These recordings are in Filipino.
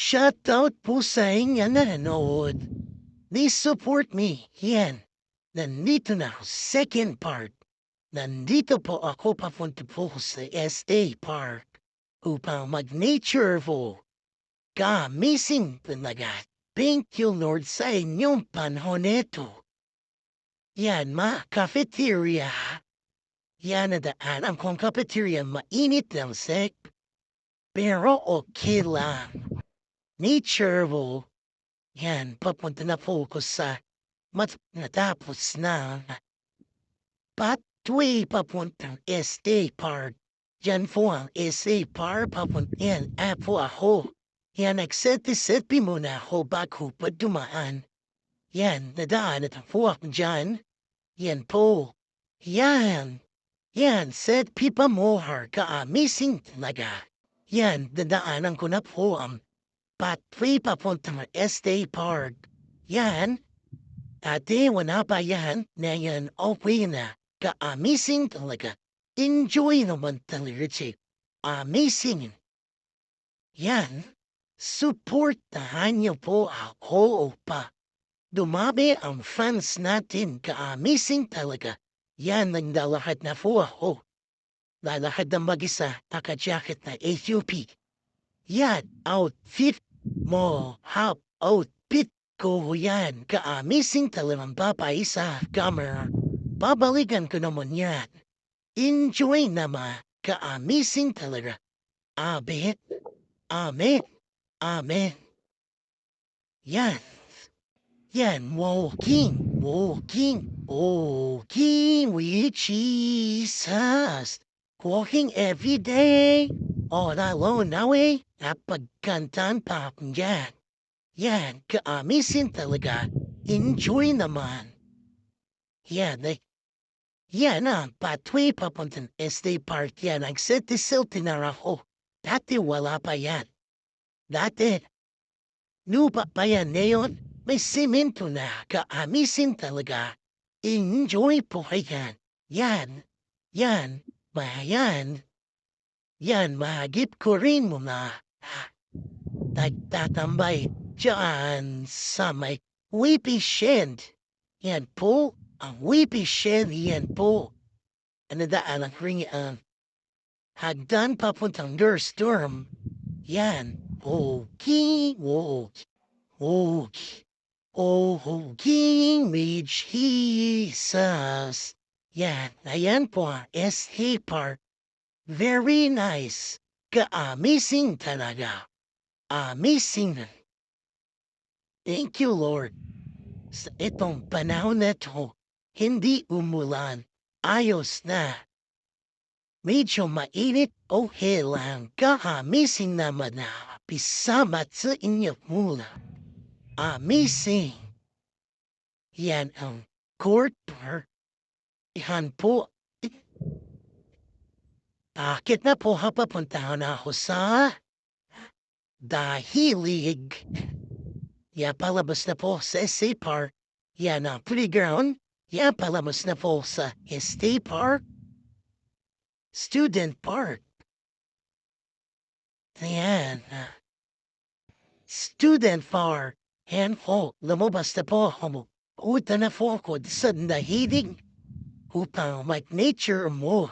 Shoutout po sa inyo na nanood. Please support me. Yan. Nandito na ako. Second part. Nandito po ako papunta po sa SA Park upang mag-nature po. Ka-amazing talaga. Thank you Lord sa inyong panahon nito. Yan cafeteria. Yan nadaanan kong cafeteria mainit lang sek. Pero okay lang. Nature po. Yan, papunta na po ako sa natapos na pathway papuntang SA Park. Yan po ang SA Park papunta yan. Po ako. Yan, nagset-setpi muna ako bago pa dumaan. Yan, nadaan at po ako dyan. Yan po. Yan. Yan, set pipa mohar ka-amazing talaga. Yan, dadaanan ko na po ang pathway papuntang SA Park. Yan. Ate, wala pa yan na yan okay na. Ka-amazing talaga. Enjoy naman talaga siya. Amazing. Yan. Supportahan niyo po ako pa. Dumami ang fans natin. Ka-amazing talaga. Yan, nagdalahat na po ako. Lalakad na mag-isa, naka-jacket na AUP. Yan, outfit mo, outfit ko yan. Ka-amazing talagang papay sa camera. Babalikan ko naman yan. Enjoy naman. Ka-amazing talaga. Amen. Amen. Amen. Yan. Yan, walking with Jesus. Walking every day. All alone now eh. Napagkantan pa akong yan. Yan, ka-amazing talaga. Enjoy naman. Yan ang pathway papuntang SD Park yan. Nagset-silti na ako. Dati wala pa yan. Dati, lupa pa yan ngayon. May simento na. Ka-amazing talaga. Enjoy po yan. Yan, yan. Yan, mahagip ko rin mo na. Nagtatambay dyan sa may Whippy Shed. Yan po, ang Whippy Shed, yan po. Ano daan ang ring hagdan papuntang Durst-Durham. Yan, okay. With Jesus. Yan, ayan po ang SA Park. Very nice. Ka-amazing talaga. Amazing. Thank you, Lord. Sa itong panahon na to, hindi umulan. Ayos na. Medyo mainit, okay lang. Ka-amazing naman na. Pisamat sa inyo muna. Amazing. Yan ang court park. Yan po. Bakit na po papuntahan ako sa Dahilig? Yan palabas na po sa SA Park. Yan ang playground. Yan palabas na po sa SA Park. Student Park. Yan. Student Park. Yan po, lumabas na po ako. Uta na po ako sa Dahilig upang mag-nature mo.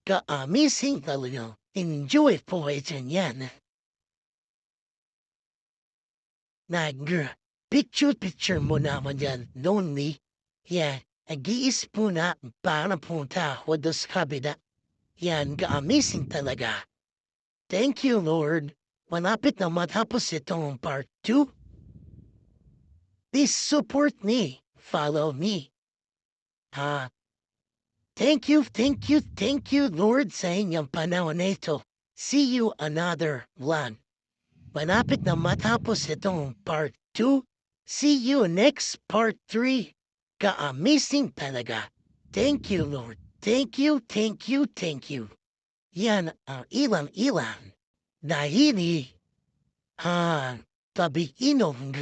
Ka-amazing talaga. Enjoy po ito yan. Picture mo naman yan, lonely. Yan, nag-iis po na para punta ako doon sa kabila. Yan, ka-amazing talaga. Thank you, Lord. Malapit na matapos itong part 2. Please support me. Follow me. Thank you, Lord, sa inyong panahon na ito. See you another vlog. Malapit na matapos itong part 2. See you next part 3. Ka-amazing talaga. Thank you, Lord. Thank you. Yan ang ilang-ilang. Dahil tabi-inog.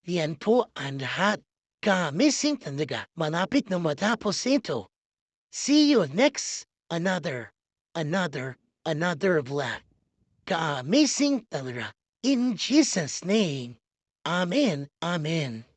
Yan po ang lahat. Ka-amazing talaga. Malapit na matapos ito. See you next another vlog. ka-amazing talaga. In Jesus' name. Amen. Amen.